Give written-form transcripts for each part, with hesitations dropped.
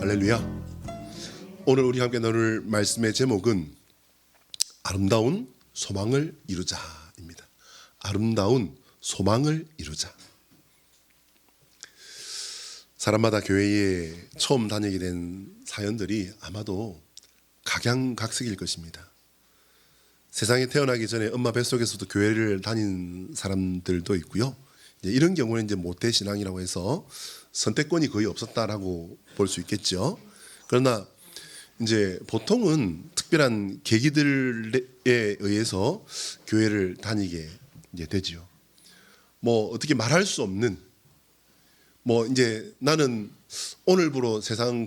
할렐루야. 오늘 우리 함께 나눌 말씀의 제목은 아름다운 소망을 이루자입니다. 아름다운 소망을 이루자. 사람마다 교회에 처음 다니게 된 사연들이 아마도 각양각색일 것입니다. 세상에 태어나기 전에 엄마 뱃속에서도 교회를 다닌 사람들도 있고요. 이런 경우는 이제 모태신앙이라고 해서 선택권이 거의 없었다라고 볼 수 있겠죠. 그러나 이제 보통은 특별한 계기들에 의해서 교회를 다니게 이제 되지요. 뭐 어떻게 말할 수 없는 이제 나는 오늘부로 세상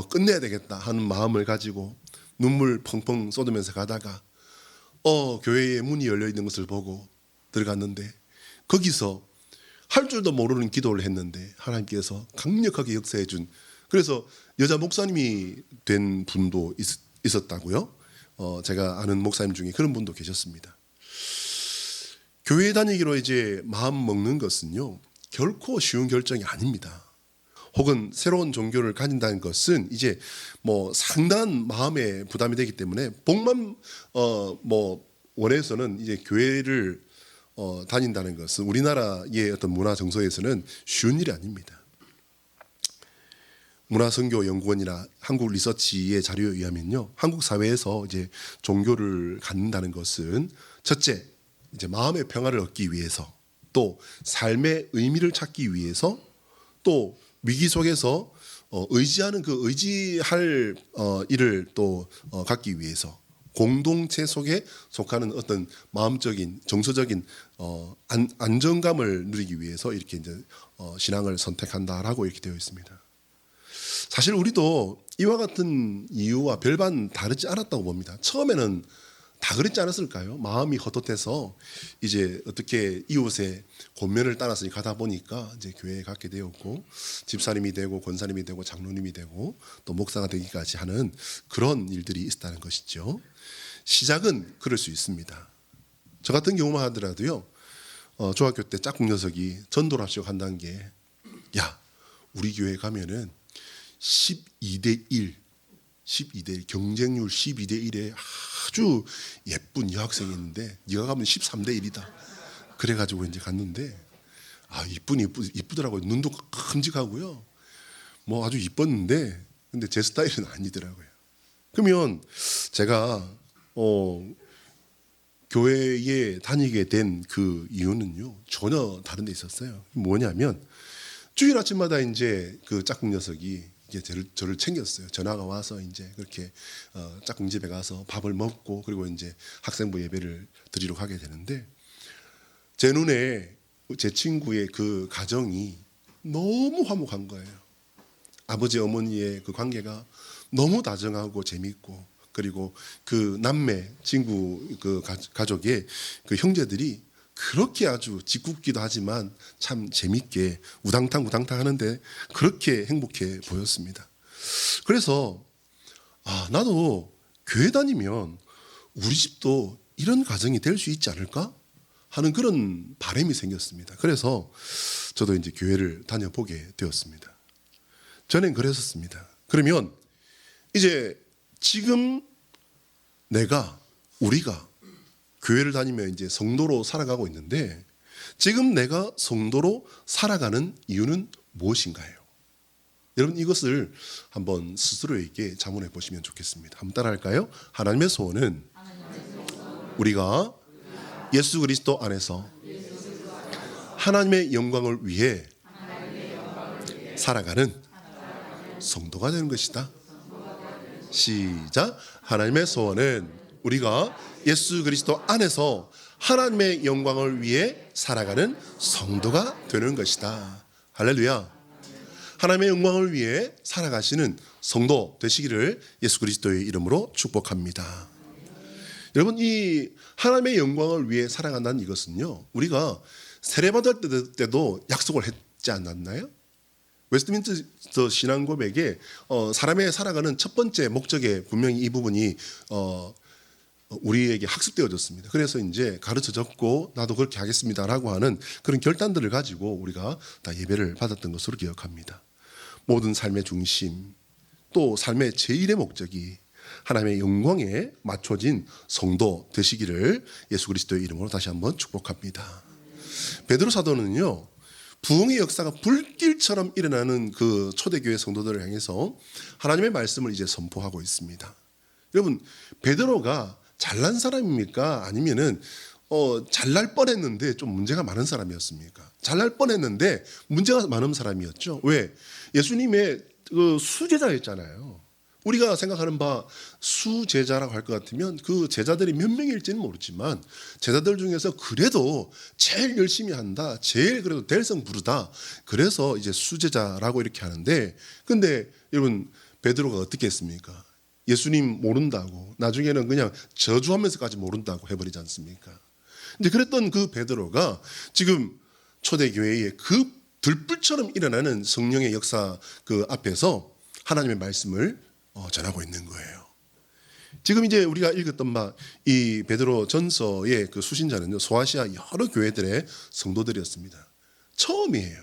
끝내야 되겠다 하는 마음을 가지고 눈물 펑펑 쏟으면서 가다가 교회의 문이 열려 있는 것을 보고 들어갔는데 거기서 할 줄도 모르는 기도를 했는데 하나님께서 강력하게 역사해 준, 그래서 여자 목사님이 된 분도 있었다고요. 제가 아는 목사님 중에 그런 분도 계셨습니다. 교회 다니기로 이제 마음 먹는 것은요 결코 쉬운 결정이 아닙니다. 혹은 새로운 종교를 가진다는 것은 이제 상당한 마음의 부담이 되기 때문에 복만 원에서는 이제 교회를 다닌다는 것은 우리나라의 어떤 문화 정서에서는 쉬운 일이 아닙니다. 문화선교연구원이나 한국리서치의 자료에 의하면요, 한국 사회에서 이제 종교를 갖는다는 것은 첫째, 이제 마음의 평화를 얻기 위해서, 또 삶의 의미를 찾기 위해서, 또 위기 속에서 의지하는 그 의지할 일을 또 갖기 위해서, 공동체 속에 속하는 어떤 마음적인 정서적인 안정감을 누리기 위해서 이렇게 이제 신앙을 선택한다라고 이렇게 되어 있습니다. 사실 우리도 이와 같은 이유와 별반 다르지 않았다고 봅니다. 처음에는 다 그랬지 않았을까요? 마음이 헛헛해서 이제 어떻게 이웃의 권면을 따라서 가다 보니까 이제 교회에 갔게 되었고, 집사님이 되고 권사님이 되고 장로님이 되고 또 목사가 되기까지 하는 그런 일들이 있었다는 것이죠. 시작은 그럴 수 있습니다. 저 같은 경우만 하더라도요, 중학교 때 짝꿍 녀석이 전도를 하시고 간다는 게, 야, 우리 교회 가면은 12대 1 경쟁률 12대 1에 아주 예쁜 여학생이 있는데 네가 가면 13대 1이다. 그래가지고 이제 갔는데 이쁘더라고요. 눈도 큼직하고요. 아주 이뻤는데 근데 제 스타일은 아니더라고요. 그러면 제가 교회에 다니게 된 그 이유는요 전혀 다른 데 있었어요. 뭐냐면 주일 아침마다 이제 그 짝꿍 녀석이 저를 챙겼어요. 전화가 와서 이제 그렇게 짝꿍 집에 가서 밥을 먹고 그리고 이제 학생부 예배를 드리러 가게 되는데, 제 눈에 제 친구의 그 가정이 너무 화목한 거예요. 아버지 어머니의 그 관계가 너무 다정하고 재미있고, 그리고 그 남매 친구 그 가족의 그 형제들이 그렇게 아주 짓궂기도 하지만 참 재밌게 우당탕 하는데 그렇게 행복해 보였습니다. 그래서 나도 교회 다니면 우리 집도 이런 가정이 될 수 있지 않을까 하는 그런 바람이 생겼습니다. 그래서 저도 이제 교회를 다녀보게 되었습니다. 전엔 그랬었습니다. 그러면 이제 지금 우리가 교회를 다니며 이제 성도로 살아가고 있는데, 지금 내가 성도로 살아가는 이유는 무엇인가요? 여러분 이것을 한번 스스로에게 자문해 보시면 좋겠습니다. 한번 따라할까요? 하나님의 소원은 우리가 예수 그리스도 안에서 하나님의 영광을 위해 살아가는 성도가 되는 것이다. 시작. 하나님의 소원은 우리가 예수 그리스도 안에서 하나님의 영광을 위해 살아가는 성도가 되는 것이다. 할렐루야. 하나님의 영광을 위해 살아가시는 성도 되시기를 예수 그리스도의 이름으로 축복합니다. 여러분, 이 하나님의 영광을 위해 살아간다는 이것은요, 우리가 세례받을 때도 약속을 했지 않았나요? 웨스트민스터 신앙 고백에 사람의 살아가는 첫 번째 목적에 분명히 이 부분이 우리에게 학습되어졌습니다. 그래서 이제 가르쳐졌고 나도 그렇게 하겠습니다라고 하는 그런 결단들을 가지고 우리가 다 예배를 받았던 것으로 기억합니다. 모든 삶의 중심, 또 삶의 제1의 목적이 하나님의 영광에 맞춰진 성도 되시기를 예수 그리스도의 이름으로 다시 한번 축복합니다. 베드로 사도는요, 부흥의 역사가 불길처럼 일어나는 그 초대교회 성도들을 향해서 하나님의 말씀을 이제 선포하고 있습니다. 여러분, 베드로가 잘난 사람입니까? 아니면은 잘날 뻔했는데 좀 문제가 많은 사람이었습니까? 잘날 뻔했는데 문제가 많은 사람이었죠. 왜? 예수님의 그 수제자였잖아요. 우리가 생각하는 바 수제자라고 할 것 같으면 그 제자들이 몇 명일지는 모르지만 제자들 중에서 그래도 제일 열심히 한다, 제일 그래도 될성 부르다, 그래서 이제 수제자라고 이렇게 하는데, 근데 여러분, 베드로가 어떻게 했습니까? 예수님 모른다고, 나중에는 그냥 저주하면서까지 모른다고 해버리지 않습니까? 이제 그랬던 그 베드로가 지금 초대교회의 그 들불처럼 일어나는 성령의 역사 그 앞에서 하나님의 말씀을 전하고 있는 거예요. 지금 이제 우리가 읽었던 바 이 베드로 전서의 그 수신자는요, 소아시아 여러 교회들의 성도들이었습니다. 처음이에요.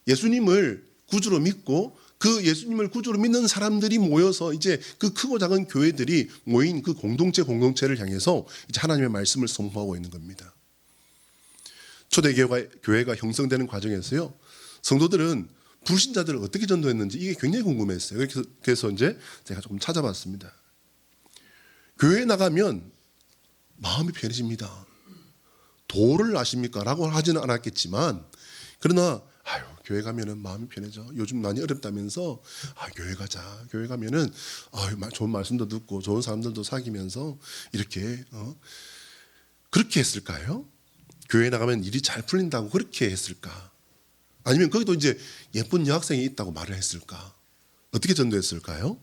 예수님을 구주로 믿고 그 예수님을 구주로 믿는 사람들이 모여서 이제 그 크고 작은 교회들이 모인 그 공동체를 향해서 이제 하나님의 말씀을 선포하고 있는 겁니다. 초대교회가 형성되는 과정에서요, 성도들은 불신자들을 어떻게 전도했는지 이게 굉장히 궁금했어요. 그래서 이제 제가 조금 찾아봤습니다. 교회에 나가면 마음이 편해집니다. 도를 아십니까? 라고 하지는 않았겠지만, 그러나 교회 가면은 마음이 편해져. 요즘 많이 어렵다면서 교회 가자. 교회 가면은 좋은 말씀도 듣고 좋은 사람들도 사귀면서 이렇게 그렇게 했을까요? 교회 나가면 일이 잘 풀린다고 그렇게 했을까? 아니면 거기도 이제 예쁜 여학생이 있다고 말을 했을까? 어떻게 전도했을까요?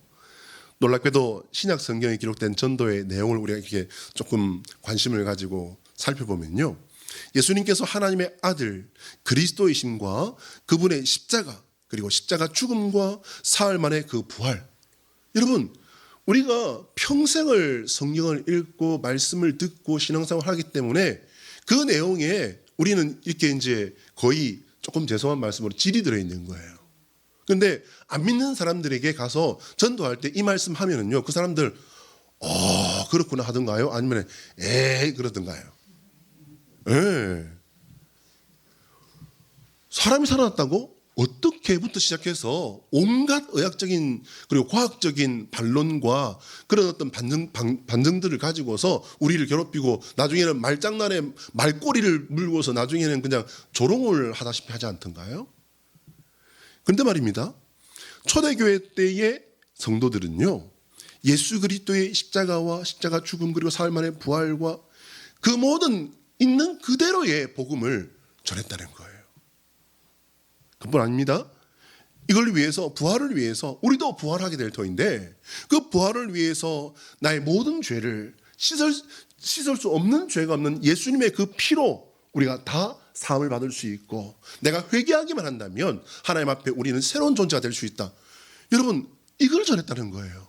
놀랍게도 신약 성경에 기록된 전도의 내용을 우리가 이렇게 조금 관심을 가지고 살펴보면요, 예수님께서 하나님의 아들 그리스도이심과 그분의 십자가, 그리고 십자가 죽음과 사흘 만에 그 부활, 여러분, 우리가 평생을 성경을 읽고 말씀을 듣고 신앙생활을 하기 때문에 그 내용에 우리는 이렇게 이제 거의 조금 죄송한 말씀으로 질이 들어있는 거예요. 그런데 안 믿는 사람들에게 가서 전도할 때 이 말씀 하면은요, 그 사람들 그렇구나 하던가요? 아니면 에이 그러던가요? 예. 사람이 살아났다고? 어떻게부터 시작해서 온갖 의학적인 그리고 과학적인 반론과 그런 어떤 반증들을 가지고서 우리를 괴롭히고 나중에는 말장난에 말꼬리를 물고서 나중에는 그냥 조롱을 하다시피 하지 않던가요? 그런데 말입니다, 초대교회 때의 성도들은요, 예수 그리스도의 십자가와 십자가 죽음 그리고 사흘 만의 부활과 그 모든 있는 그대로의 복음을 전했다는 거예요. 그뿐 아닙니다. 이걸 위해서, 부활을 위해서, 우리도 부활하게 될 터인데 그 부활을 위해서 나의 모든 죄를 씻을 수 없는 죄가 없는 예수님의 그 피로 우리가 다 사함을 받을 수 있고, 내가 회개하기만 한다면 하나님 앞에 우리는 새로운 존재가 될 수 있다. 여러분, 이걸 전했다는 거예요.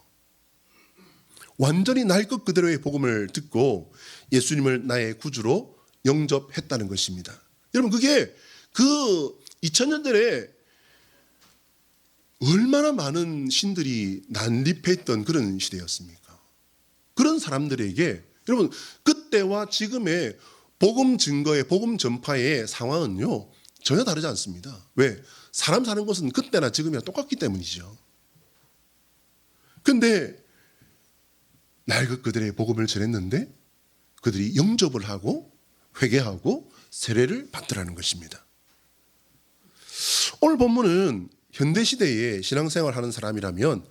완전히 날 것 그대로의 복음을 듣고 예수님을 나의 구주로 영접했다는 것입니다. 여러분, 그게 그 2000년 전에 얼마나 많은 신들이 난립했던 그런 시대였습니까? 그런 사람들에게 여러분, 그때와 지금의 복음 증거의 복음 전파의 상황은요 전혀 다르지 않습니다. 왜? 사람 사는 것은 그때나 지금이나 똑같기 때문이죠. 그런데 날 그들의 복음을 전했는데 그들이 영접을 하고 회개하고 세례를 받더라는 것입니다. 오늘 본문은 현대시대에 신앙생활을 하는 사람이라면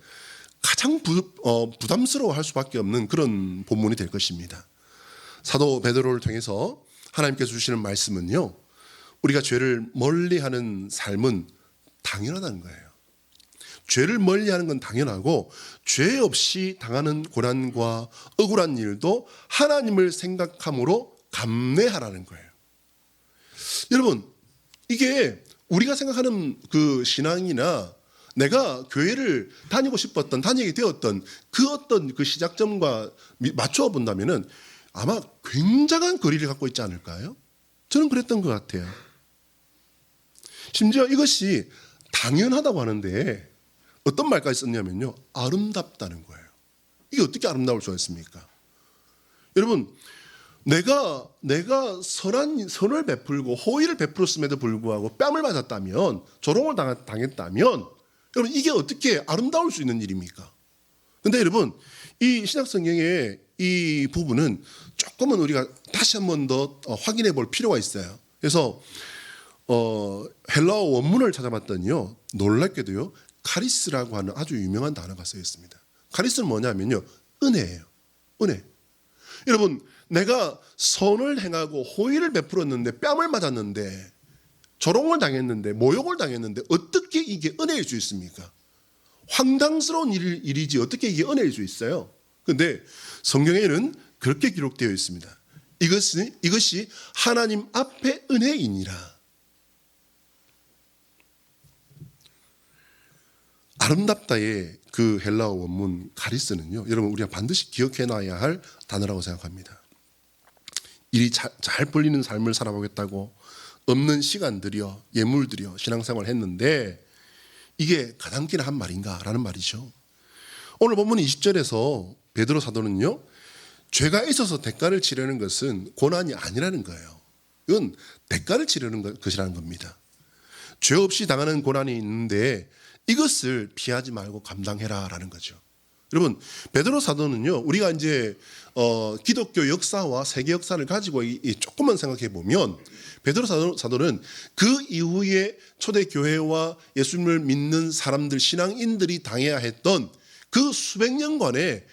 가장 부담스러워할 수밖에 없는 그런 본문이 될 것입니다. 사도 베드로를 통해서 하나님께서 주시는 말씀은요, 우리가 죄를 멀리하는 삶은 당연하다는 거예요. 죄를 멀리하는 건 당연하고 죄 없이 당하는 고난과 억울한 일도 하나님을 생각함으로 감내하라는 거예요. 여러분, 이게 우리가 생각하는 그 신앙이나 내가 교회를 다니고 싶었던, 다니게 되었던 그 어떤 그 시작점과 맞춰 본다면은 아마 굉장한 거리를 갖고 있지 않을까요? 저는 그랬던 것 같아요. 심지어 이것이 당연하다고 하는데 어떤 말까지 썼냐면요, 아름답다는 거예요. 이게 어떻게 아름다울 수가 있습니까? 여러분, 내가 선을 베풀고 호의를 베풀었음에도 불구하고 뺨을 맞았다면, 조롱을 당했다면, 여러분 이게 어떻게 아름다울 수 있는 일입니까? 근데 여러분, 이 신약성경의 이 부분은 조금은 우리가 다시 한 번 더 확인해 볼 필요가 있어요. 그래서 헬라어 원문을 찾아봤더니요, 놀랍게도요, 카리스라고 하는 아주 유명한 단어가 쓰여 있습니다. 카리스는 뭐냐면요, 은혜예요. 은혜. 여러분, 내가 선을 행하고 호의를 베풀었는데, 뺨을 맞았는데, 조롱을 당했는데, 모욕을 당했는데 어떻게 이게 은혜일 수 있습니까? 황당스러운 일이지 어떻게 이게 은혜일 수 있어요? 그런데 성경에는 그렇게 기록되어 있습니다. 이것이 하나님 앞에 은혜이니라. 아름답다의 그 헬라어 원문 카리스는요, 여러분 우리가 반드시 기억해놔야 할 단어라고 생각합니다. 일이 잘 풀리는 삶을 살아보겠다고 없는 시간 들여 예물 들여 신앙생활을 했는데 이게 가당키나 한 말인가라는 말이죠. 오늘 본문 20절에서 베드로 사도는요, 죄가 있어서 대가를 치르는 것은 고난이 아니라는 거예요. 이건 대가를 치르는 것이라는 겁니다. 죄 없이 당하는 고난이 있는데 이것을 피하지 말고 감당해라라는 거죠. 여러분, 베드로 사도는요, 우리가 이제 기독교 역사와 세계 역사를 가지고 조금만 생각해 보면, 베드로 사도는 그 이후에 초대 교회와 예수님을 믿는 사람들, 신앙인들이 당해야 했던 그 수백 년간의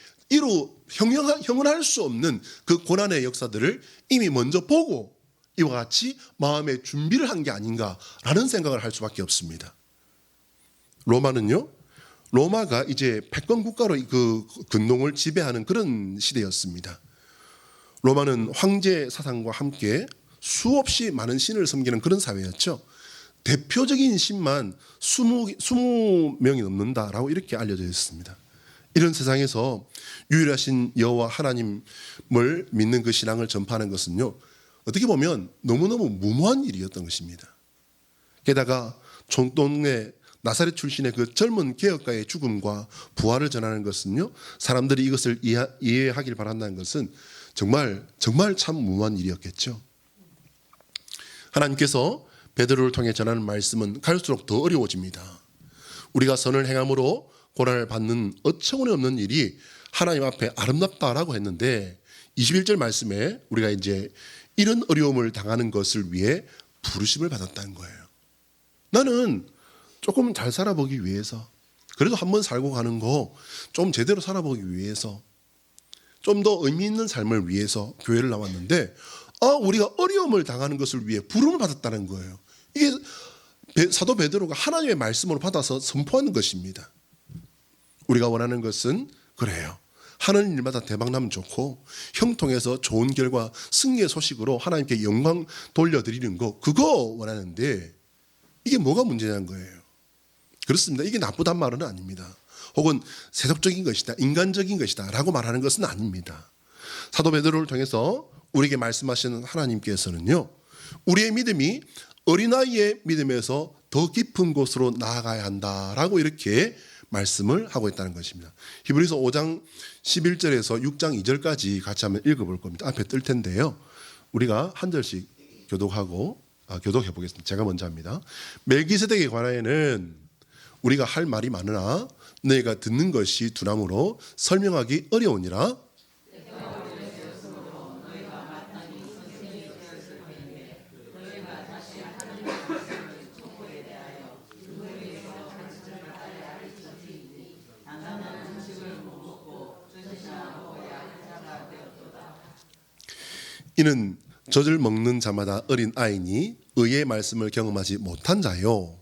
형용할 수 없는 그 고난의 역사들을 이미 먼저 보고 이와 같이 마음의 준비를 한 게 아닌가라는 생각을 할 수밖에 없습니다. 로마가 이제 패권 국가로 그 근동을 지배하는 그런 시대였습니다. 로마는 황제 사상과 함께 수없이 많은 신을 섬기는 그런 사회였죠. 대표적인 신만 20명이 넘는다라고 이렇게 알려져 있습니다. 이런 세상에서 유일하신 여호와 하나님을 믿는 그 신앙을 전파하는 것은요, 어떻게 보면 너무너무 무모한 일이었던 것입니다. 게다가 총동의 나사렛 출신의 그 젊은 개혁가의 죽음과 부활을 전하는 것은요, 사람들이 이것을 이해하길 바란다는 것은 정말 참 무모한 일이었겠죠. 하나님께서 베드로를 통해 전하는 말씀은 갈수록 더 어려워집니다. 우리가 선을 행함으로 고난을 받는 어처구니 없는 일이 하나님 앞에 아름답다라고 했는데, 21절 말씀에 우리가 이제 이런 어려움을 당하는 것을 위해 부르심을 받았다는 거예요. 나는 조금 잘 살아보기 위해서, 그래도 한번 살고 가는 거 좀 제대로 살아보기 위해서, 좀 더 의미 있는 삶을 위해서 교회를 나왔는데, 우리가 어려움을 당하는 것을 위해 부름을 받았다는 거예요. 이게 사도 베드로가 하나님의 말씀으로 받아서 선포하는 것입니다. 우리가 원하는 것은 그래요. 하는 일마다 대박나면 좋고, 형통해서 좋은 결과, 승리의 소식으로 하나님께 영광 돌려드리는 거, 그거 원하는데 이게 뭐가 문제냐는 거예요. 그렇습니다. 이게 나쁘단 말은 아닙니다. 혹은 세속적인 것이다, 인간적인 것이다 라고 말하는 것은 아닙니다. 사도 베드로를 통해서 우리에게 말씀하시는 하나님께서는요, 우리의 믿음이 어린아이의 믿음에서 더 깊은 곳으로 나아가야 한다라고 이렇게 말씀을 하고 있다는 것입니다. 히브리서 5장 11절에서 6장 2절까지 같이 한번 읽어볼 겁니다. 앞에 뜰 텐데요, 우리가 한 절씩 교독해 보겠습니다. 제가 먼저 합니다. 멜기세덱에 관하여는 우리가 할 말이 많으나 너희가 듣는 것이 두나무로 설명하기 어려우니라. 이는 젖을 먹는 자마다 어린 아이니 의의 말씀을 경험하지 못한 자요.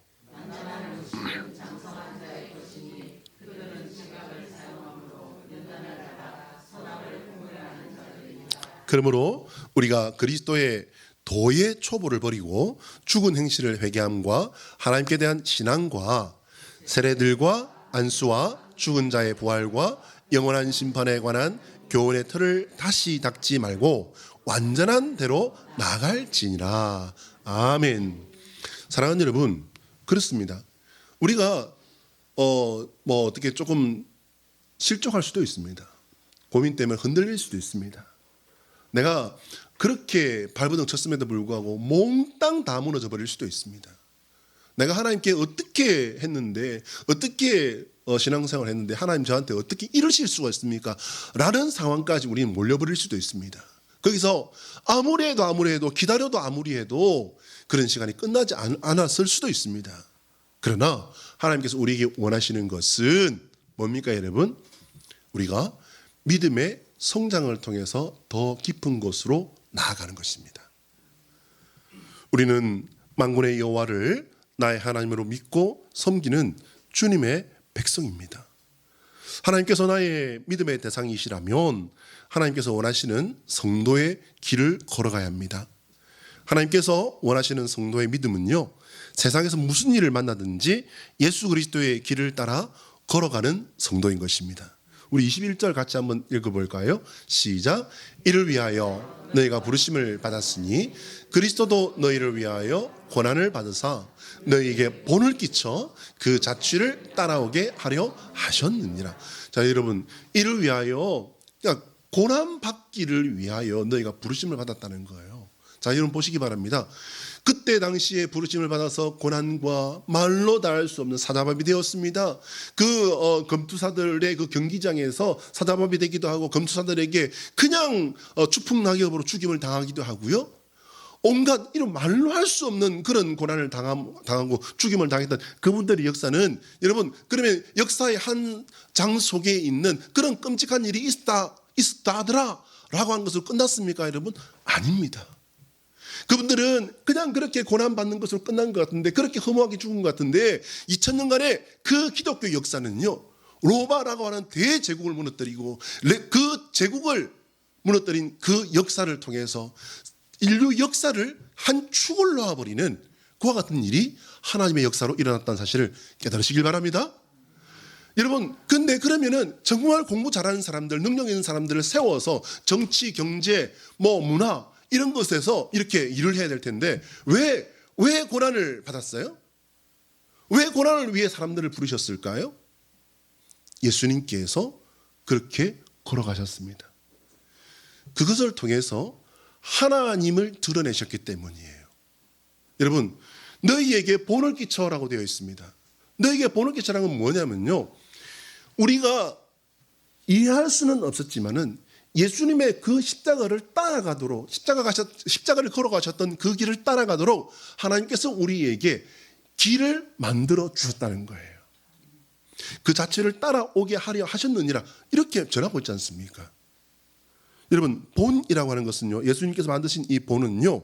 그러므로 우리가 그리스도의 도의 초보를 버리고 죽은 행실을 회개함과 하나님께 대한 신앙과 세례들과 안수와 죽은 자의 부활과 영원한 심판에 관한 교훈의 틀을 다시 닦지 말고 완전한 대로 나아갈지니라. 아멘. 사랑하는 여러분, 그렇습니다. 우리가 뭐 어떻게 조금 실족할 수도 있습니다. 고민 때문에 흔들릴 수도 있습니다. 내가 그렇게 발버둥 쳤음에도 불구하고 몽땅 다 무너져 버릴 수도 있습니다. 내가 하나님께 어떻게 했는데, 어떻게 신앙생활을 했는데 하나님 저한테 어떻게 이러실 수가 있습니까? 라는 상황까지 우리는 몰려버릴 수도 있습니다. 거기서 아무리 해도 기다려도 아무리 해도 그런 시간이 끝나지 않았을 수도 있습니다. 그러나 하나님께서 우리에게 원하시는 것은 뭡니까 여러분? 우리가 믿음의 성장을 통해서 더 깊은 곳으로 나아가는 것입니다. 우리는 만군의 여호와를 나의 하나님으로 믿고 섬기는 주님의 백성입니다. 하나님께서 나의 믿음의 대상이시라면 하나님께서 원하시는 성도의 길을 걸어가야 합니다. 하나님께서 원하시는 성도의 믿음은요, 세상에서 무슨 일을 만나든지 예수 그리스도의 길을 따라 걸어가는 성도인 것입니다. 우리 21절 같이 한번 읽어볼까요? 시작. 이를 위하여 너희가 부르심을 받았으니 그리스도도 너희를 위하여 고난을 받으사 너희에게 본을 끼쳐 그 자취를 따라오게 하려 하셨느니라. 자, 여러분, 이를 위하여, 그러니까 고난 받기를 위하여 너희가 부르심을 받았다는 거예요. 자, 여러분 보시기 바랍니다. 그때 당시에 부르심을 받아서 고난과 말로 다 할 수 없는 사자밥이 되었습니다. 그 검투사들의 그 경기장에서 사자밥이 되기도 하고 검투사들에게 그냥 추풍 낙엽으로 죽임을 당하기도 하고요. 온갖 이런 말로 할 수 없는 그런 고난을 당하고 죽임을 당했던 그분들의 역사는 여러분, 그러면 역사의 한 장 속에 있는 그런 끔찍한 일이 있었다더라 라고 한 것으로 끝났습니까 여러분? 아닙니다. 그분들은 그냥 그렇게 고난받는 것으로 끝난 것 같은데, 그렇게 허무하게 죽은 것 같은데, 2000년간의 그 기독교 역사는요, 로마라고 하는 대제국을 무너뜨리고 그 제국을 무너뜨린 그 역사를 통해서 인류 역사를 한 축을 놓아버리는 그와 같은 일이 하나님의 역사로 일어났다는 사실을 깨달으시길 바랍니다. 여러분, 근데 그러면은 정말 공부 잘하는 사람들, 능력 있는 사람들을 세워서 정치, 경제, 문화 이런 것에서 이렇게 일을 해야 될 텐데 왜 고난을 받았어요? 왜 고난을 위해 사람들을 부르셨을까요? 예수님께서 그렇게 걸어가셨습니다. 그것을 통해서 하나님을 드러내셨기 때문이에요. 여러분, 너희에게 본을 끼쳐라고 되어 있습니다. 너희에게 본을 끼쳐라는 건 뭐냐면요, 우리가 이해할 수는 없었지만은 예수님의 그 십자가를 따라가도록, 십자가를 걸어가셨던 그 길을 따라가도록 하나님께서 우리에게 길을 만들어 주셨다는 거예요. 그 자체를 따라오게 하려 하셨느니라, 이렇게 전하고 있지 않습니까? 여러분, 본이라고 하는 것은요, 예수님께서 만드신 이 본은요,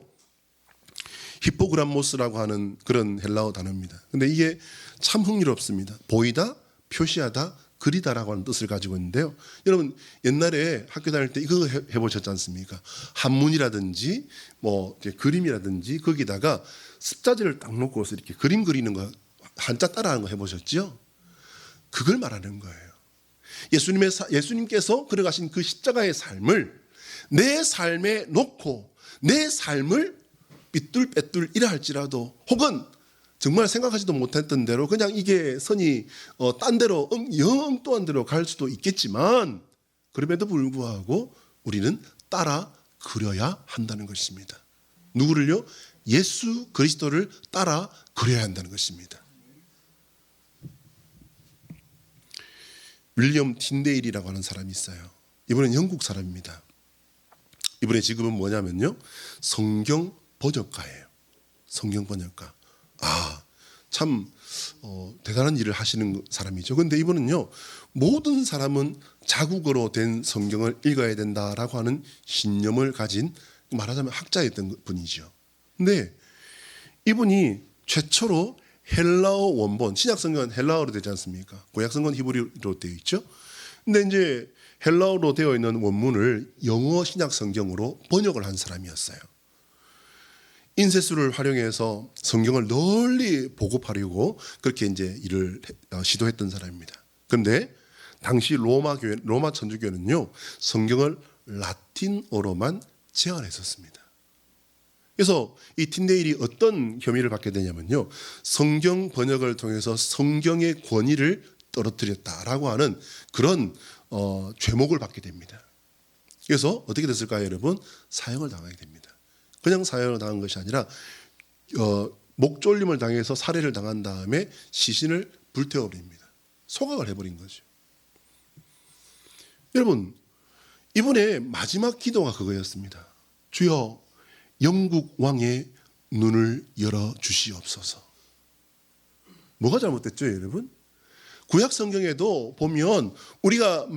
히포그람모스라고 하는 그런 헬라어 단어입니다. 근데 이게 참 흥미롭습니다. 보이다, 표시하다, 그리다라고 하는 뜻을 가지고 있는데요. 여러분, 옛날에 학교 다닐 때 이거 해보셨지 않습니까? 한문이라든지 그림이라든지 거기다가 습자지를 딱 놓고서 이렇게 그림 그리는 거, 한자 따라하는 거 해보셨죠? 그걸 말하는 거예요. 예수님께서 걸어가신 그 십자가의 삶을 내 삶에 놓고 내 삶을 삐뚤빼뚤 이라 할지라도, 혹은 정말 생각하지도 못했던 대로 그냥 이게 선이 딴 데로 영 또한 데로 갈 수도 있겠지만, 그럼에도 불구하고 우리는 따라 그려야 한다는 것입니다. 누구를요? 예수 그리스도를 따라 그려야 한다는 것입니다. 윌리엄 틴데일이라고 하는 사람이 있어요. 이분은 영국 사람입니다. 이분의 직업은 뭐냐면요, 성경 번역가예요. 성경 번역가. 참 대단한 일을 하시는 사람이죠. 그런데 이분은요, 모든 사람은 자국어로 된 성경을 읽어야 된다라고 하는 신념을 가진, 말하자면 학자였던 분이죠. 근데 이분이 최초로 헬라어 원본, 신약 성경은 헬라어로 되지 않습니까? 구약 성경은 히브리어로 되어 있죠. 근데 이제 헬라어로 되어 있는 원문을 영어 신약 성경으로 번역을 한 사람이었어요. 인쇄술을 활용해서 성경을 널리 보급하려고 그렇게 이제 일을 시도했던 사람입니다. 그런데 당시 로마 천주교는요, 성경을 라틴어로만 제한했었습니다. 그래서 이 틴데일이 어떤 혐의를 받게 되냐면요, 성경 번역을 통해서 성경의 권위를 떨어뜨렸다라고 하는 그런 죄목을 받게 됩니다. 그래서 어떻게 됐을까요, 여러분? 사형을 당하게 됩니다. 그냥 사형을 당한 것이 아니라 목졸림을 당해서 살해를 당한 다음에 시신을 불태워버립니다. 소각을 해버린 거죠. 여러분, 이분의 마지막 기도가 그거였습니다. 주여, 영국 왕의 눈을 열어 주시옵소서. 뭐가 잘못됐죠, 여러분? 구약 성경에도 보면 우리가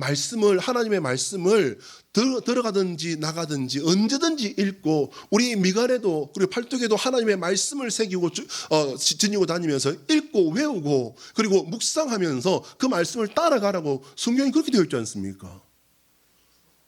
하나님의 말씀을 들어가든지 나가든지 언제든지 읽고, 우리 미간에도 그리고 팔뚝에도 하나님의 말씀을 새기고 지니고 다니면서 읽고 외우고 그리고 묵상하면서 그 말씀을 따라가라고 성경이 그렇게 되어 있지 않습니까?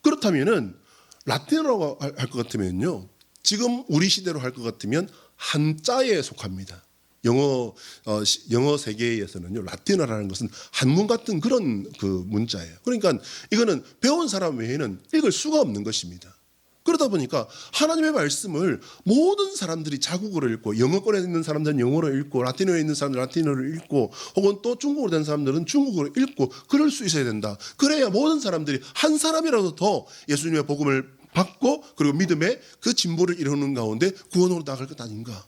그렇다면은 라틴어라고 할 것 같으면요, 지금 우리 시대로 할 것 같으면 한자에 속합니다. 영어 세계에서는요, 라틴어라는 것은 한문 같은 그런 그 문자예요. 그러니까 이거는 배운 사람 외에는 읽을 수가 없는 것입니다. 그러다 보니까 하나님의 말씀을 모든 사람들이 자국어로 읽고, 영어권에 있는 사람들은 영어로 읽고, 라틴어에 있는 사람들은 라틴어로 읽고, 혹은 또 중국어로 된 사람들은 중국어로 읽고, 그럴 수 있어야 된다. 그래야 모든 사람들이 한 사람이라도 더 예수님의 복음을 받고 그리고 믿음의 그 진보를 이루는 가운데 구원으로 나갈 것 아닌가.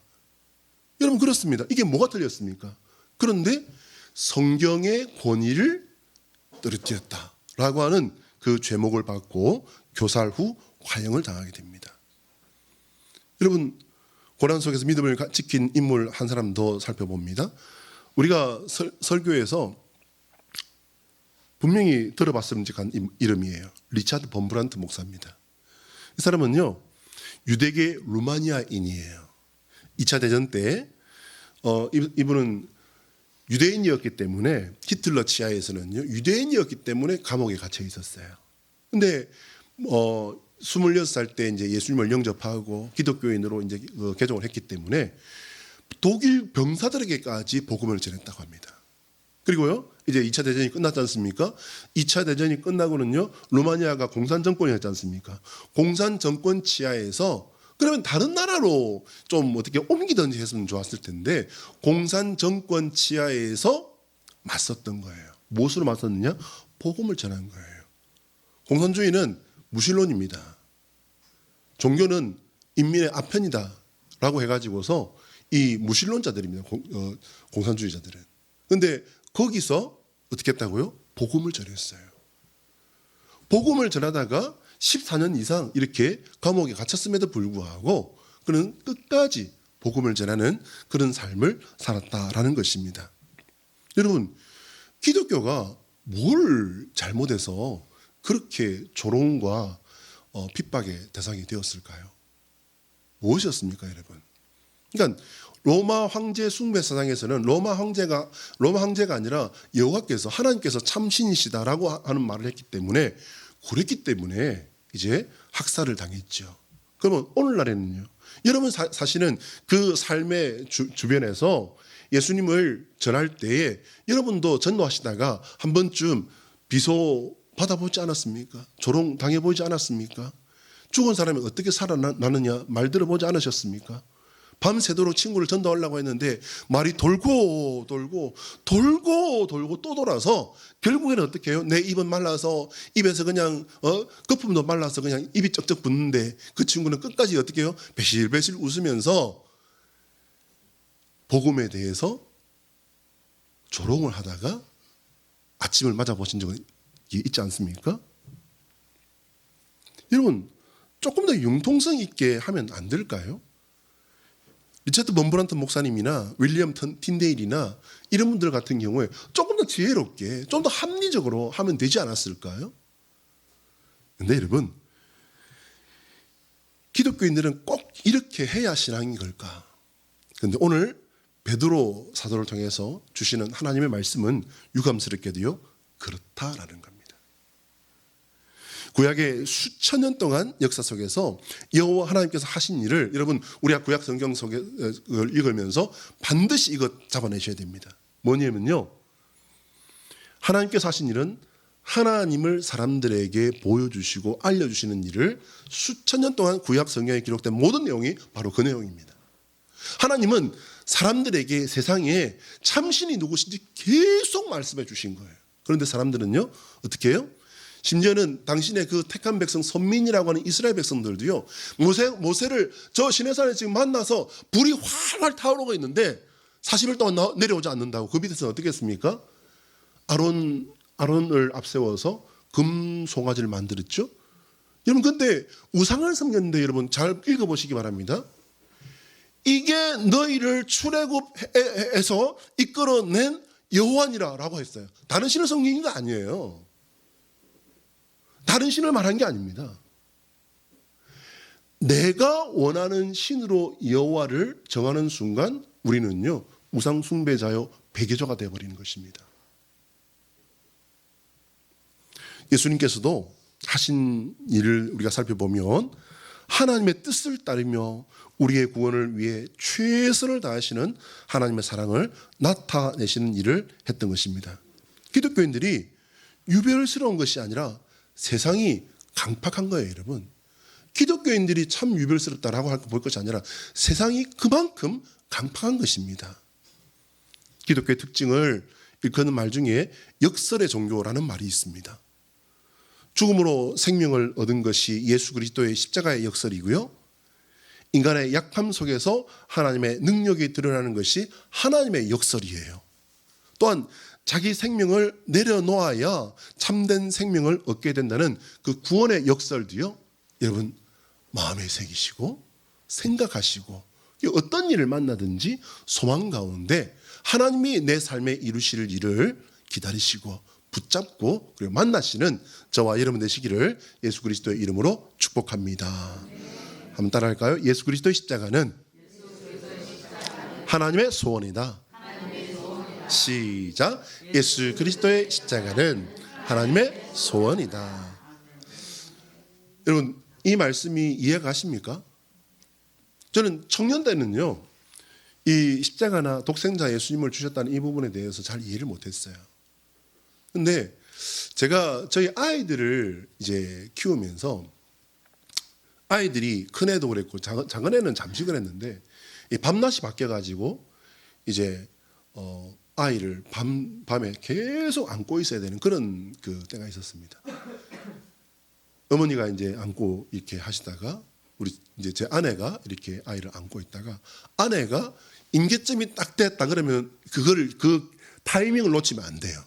여러분, 그렇습니다. 이게 뭐가 틀렸습니까? 그런데 성경의 권위를 떨어뜨렸다라고 하는 그 죄목을 받고 교살 후 화형을 당하게 됩니다. 여러분, 고난 속에서 믿음을 지킨 인물 한 사람 더 살펴봅니다. 우리가 설교에서 분명히 들어봤음직한 이름이에요. 리차드 범브란트 목사입니다. 이 사람은요, 유대계 루마니아인이에요. 2차 대전 때 이분은 유대인이었기 때문에, 히틀러 치하에서는요 유대인이었기 때문에 감옥에 갇혀 있었어요. 근데 26살 때 이제 예수님을 영접하고 기독교인으로 이제 개종을 했기 때문에 독일 병사들에게까지 복음을 전했다고 합니다. 그리고요, 이제 2차 대전이 끝났지 않습니까? 2차 대전이 끝나고는요, 루마니아가 공산정권이었지 않습니까? 공산정권 치하에서 그러면 다른 나라로 좀 어떻게 옮기든지 했으면 좋았을 텐데, 공산정권 치하에서 맞섰던 거예요. 무엇으로 맞섰느냐? 복음을 전한 거예요. 공산주의는 무신론입니다. 종교는 인민의 아편이다 라고 해가지고서 이 무신론자들입니다. 공산주의자들은. 그런데 거기서 어떻게 했다고요? 복음을 전했어요. 복음을 전하다가 14년 이상 이렇게 감옥에 갇혔음에도 불구하고 그는 끝까지 복음을 전하는 그런 삶을 살았다라는 것입니다. 여러분, 기독교가 뭘 잘못해서 그렇게 조롱과 핍박의 대상이 되었을까요? 무엇이었습니까, 여러분? 그러니까 로마 황제 숭배 사상에서는 로마 황제가 아니라 여호와께서, 하나님께서 참신이시다라고 하는 말을 했기 때문에, 그랬기 때문에 이제 학살을 당했죠. 그러면 오늘날에는요, 여러분 사실은 그 삶의 주변에서 예수님을 전할 때에 여러분도 전도하시다가 한 번쯤 비소 받아보지 않았습니까? 조롱 당해보지 않았습니까? 죽은 사람이 어떻게 살아나느냐 말 들어보지 않으셨습니까? 밤새도록 친구를 전도하려고 했는데 말이 돌고 또 돌아서 결국에는 어떻게 해요? 내 입은 말라서 입에서 그냥 거품도 말라서 그냥 입이 쩍쩍 붙는데, 그 친구는 끝까지 어떻게 해요? 배실배실 웃으면서 복음에 대해서 조롱을 하다가 아침을 맞아보신 적은 있지 않습니까? 여러분, 조금 더 융통성 있게 하면 안 될까요? 리차드 범브란트 목사님이나 윌리엄 틴데일이나 이런 분들 같은 경우에 조금 더 지혜롭게, 좀 더 합리적으로 하면 되지 않았을까요? 그런데 여러분, 기독교인들은 꼭 이렇게 해야 신앙인 걸까? 그런데 오늘 베드로 사도를 통해서 주시는 하나님의 말씀은 유감스럽게도요, 그렇다라는 겁니다. 구약의 수천 년 동안 역사 속에서 여호와 하나님께서 하신 일을 여러분, 우리가 구약 성경 속에 읽으면서 반드시 이것 잡아내셔야 됩니다. 뭐냐면요, 하나님께서 하신 일은 하나님을 사람들에게 보여주시고 알려주시는 일을 수천 년 동안 구약 성경에 기록된 모든 내용이 바로 그 내용입니다. 하나님은 사람들에게 세상에 참신이 누구신지 계속 말씀해 주신 거예요. 그런데 사람들은요, 어떻게 해요? 심지어는 당신의 그 택한 백성 선민이라고 하는 이스라엘 백성들도요, 모세를 저 시내산에 지금 만나서 불이 활활 타오르고 있는데 40일 동안 내려오지 않는다고. 그 밑에서는 어떻게 했습니까? 아론을 앞세워서 금 송아지를 만들었죠. 여러분, 근데 우상을 섬겼는데, 여러분 잘 읽어보시기 바랍니다. 이게 너희를 출애굽에서 이끌어낸 여호와니라라고 했어요. 다른 신을 섬긴 게 아니에요. 다른 신을 말한 게 아닙니다. 내가 원하는 신으로 여호와를 정하는 순간 우리는요, 우상 숭배자요 배교자가 되어버리는 것입니다. 예수님께서도 하신 일을 우리가 살펴보면 하나님의 뜻을 따르며 우리의 구원을 위해 최선을 다하시는 하나님의 사랑을 나타내시는 일을 했던 것입니다. 기독교인들이 유별스러운 것이 아니라 세상이 강팍한 거예요, 여러분. 기독교인들이 참 유별스럽다라고 볼 것이 아니라 세상이 그만큼 강팍한 것입니다. 기독교의 특징을 일컫는 말 중에 역설의 종교라는 말이 있습니다. 죽음으로 생명을 얻은 것이 예수 그리스도의 십자가의 역설이고요, 인간의 약함 속에서 하나님의 능력이 드러나는 것이 하나님의 역설이에요. 또한 자기 생명을 내려놓아야 참된 생명을 얻게 된다는 그 구원의 역설도요, 여러분 마음에 새기시고 생각하시고 어떤 일을 만나든지 소망 가운데 하나님이 내 삶에 이루실 일을 기다리시고 붙잡고 그리고 만나시는 저와 여러분 되시기를 예수 그리스도의 이름으로 축복합니다. 한번 따라할까요? 예수 그리스도의 십자가는 하나님의 소원이다. 시작. 예수 그리스도의 십자가는 하나님의 소원이다. 여러분, 이 말씀이 이해가 가십니까? 저는 청년 때는요, 이 십자가나 독생자 예수님을 주셨다는 이 부분에 대해서 잘 이해를 못했어요. 근데 제가 저희 아이들을 이제 키우면서 아이들이 큰애도 그랬고 작은애는 잠식을 했는데 이 밤낮이 바뀌어가지고 이제 아이를 밤에 계속 안고 있어야 되는 그런 그 때가 있었습니다. 어머니가 이제 안고 이렇게 하시다가 우리 이제 제 아내가 이렇게 아이를 안고 있다가 아내가 임계점이 딱 됐다 그러면 그 타이밍을 놓치면 안 돼요.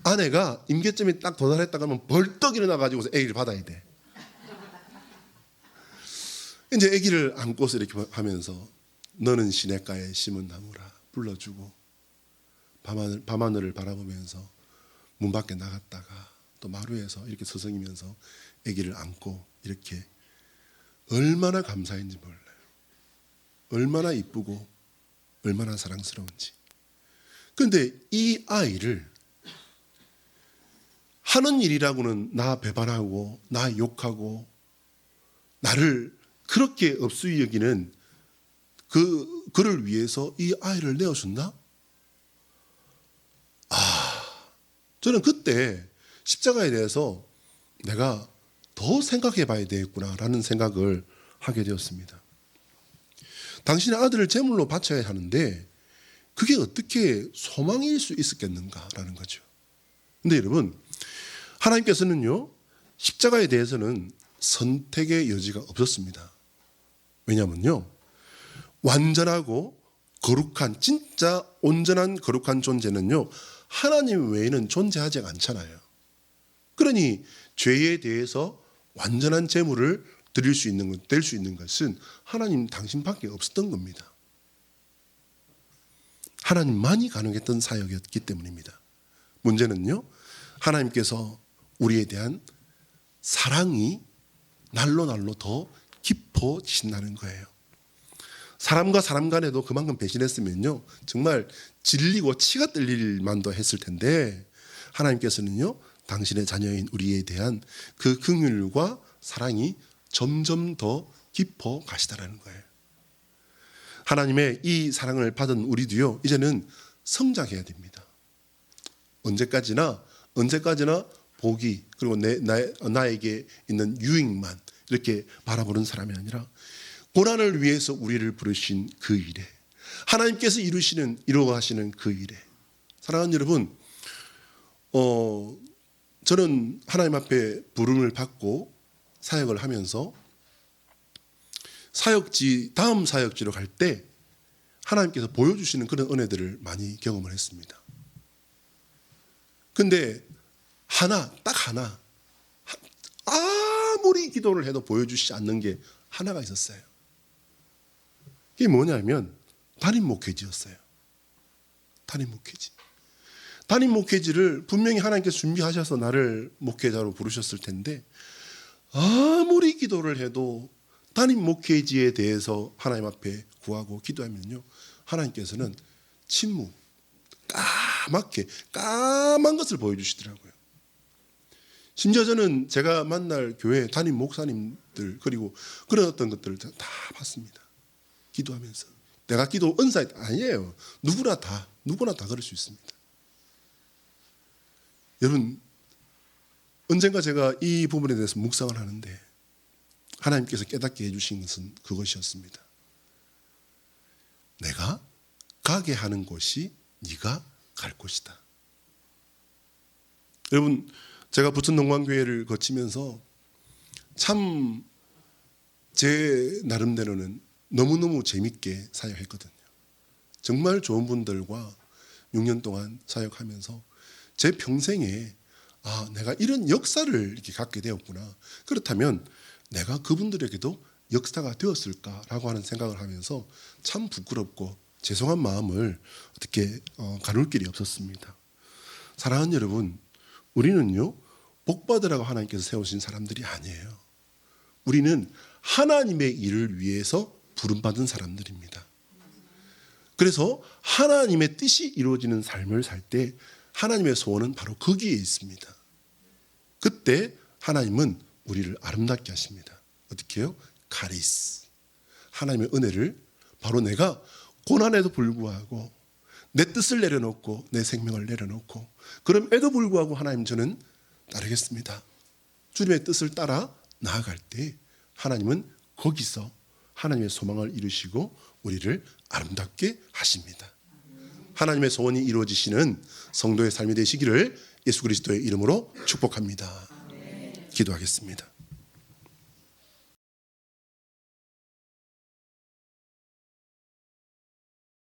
아내가 임계점이 딱 도달했다 그러면 벌떡 일어나 가지고서 아기를 받아야 돼. 이제 아기를 안고서 이렇게 하면서 너는 시냇가에 심은 나무라 불러주고 밤하늘을 바라보면서 문 밖에 나갔다가 또 마루에서 이렇게 서성이면서 아기를 안고 이렇게 얼마나 감사했는지 몰라요. 얼마나 이쁘고 얼마나 사랑스러운지. 그런데 이 아이를 하는 일이라고는 나 배반하고 나 욕하고 나를 그렇게 업수히 여기는 그를 위해서 이 아이를 내어준다? 저는 그때 십자가에 대해서 내가 더 생각해 봐야 되겠구나라는 생각을 하게 되었습니다. 당신의 아들을 제물로 바쳐야 하는데 그게 어떻게 소망일 수 있었겠는가라는 거죠. 근데 여러분, 하나님께서는요, 십자가에 대해서는 선택의 여지가 없었습니다. 왜냐하면요, 완전하고 거룩한, 진짜 온전한 거룩한 존재는요, 하나님 외에는 존재하지 않잖아요. 그러니 죄에 대해서 완전한 제물을 될 수 있는 것은 하나님 당신밖에 없었던 겁니다. 하나님만이 가능했던 사역이었기 때문입니다. 문제는요, 하나님께서 우리에 대한 사랑이 날로 더 깊어진다는 거예요. 사람과 사람 간에도 그만큼 배신했으면요, 정말 질리고 치가 떨릴 만도 했을 텐데 하나님께서는요, 당신의 자녀인 우리에 대한 그 긍휼과 사랑이 점점 더 깊어 가시다라는 거예요. 하나님의 이 사랑을 받은 우리도요, 이제는 성장해야 됩니다. 언제까지나 복이 그리고 나에게 있는 유익만 이렇게 바라보는 사람이 아니라 고난을 위해서 우리를 부르신 그 일에 하나님께서 이루어가시는 그 일에 사랑하는 여러분, 저는 하나님 앞에 부름을 받고 사역을 하면서 다음 사역지로 갈 때 하나님께서 보여주시는 그런 은혜들을 많이 경험을 했습니다. 근데 딱 하나, 아무리 기도를 해도 보여주시지 않는 게 하나가 있었어요. 그게 뭐냐면 담임 목회지였어요. 담임 목회지를 분명히 하나님께서 준비하셔서 나를 목회자로 부르셨을 텐데 아무리 기도를 해도 담임 목회지에 대해서 하나님 앞에 구하고 기도하면요, 하나님께서는 침묵, 까맣게 까만 것을 보여주시더라고요. 심지어 저는 제가 만날 교회 담임 목사님들 그리고 그런 어떤 것들을 다 봤습니다. 기도하면서. 내가 기도 은사 아니에요. 누구나 다 그럴 수 있습니다. 여러분, 언젠가 제가 이 부분에 대해서 묵상을 하는데 하나님께서 깨닫게 해주신 것은 그것이었습니다. 내가 가게 하는 곳이 네가 갈 곳이다. 여러분, 제가 부천 동광교회를 거치면서 참 제 나름대로는 너무너무 재밌게 사역했거든요. 정말 좋은 분들과 6년 동안 사역하면서 제 평생에 내가 이런 역사를 이렇게 갖게 되었구나. 그렇다면 내가 그분들에게도 역사가 되었을까라고 하는 생각을 하면서 참 부끄럽고 죄송한 마음을 어떻게 가눌 길이 없었습니다. 사랑하는 여러분, 우리는요, 복받으라고 하나님께서 세우신 사람들이 아니에요. 우리는 하나님의 일을 위해서 부름받은 사람들입니다. 그래서 하나님의 뜻이 이루어지는 삶을 살 때 하나님의 소원은 바로 거기에 있습니다. 그때 하나님은 우리를 아름답게 하십니다. 어떻게 해요? 카리스. 하나님의 은혜를 바로 내가 고난에도 불구하고 내 뜻을 내려놓고 내 생명을 내려놓고 그럼에도 불구하고 하나님 저는 따르겠습니다. 주님의 뜻을 따라 나아갈 때 하나님은 거기서 하나님의 소망을 이루시고 우리를 아름답게 하십니다. 하나님의 소원이 이루어지시는 성도의 삶이 되시기를 예수 그리스도의 이름으로 축복합니다. 기도하겠습니다.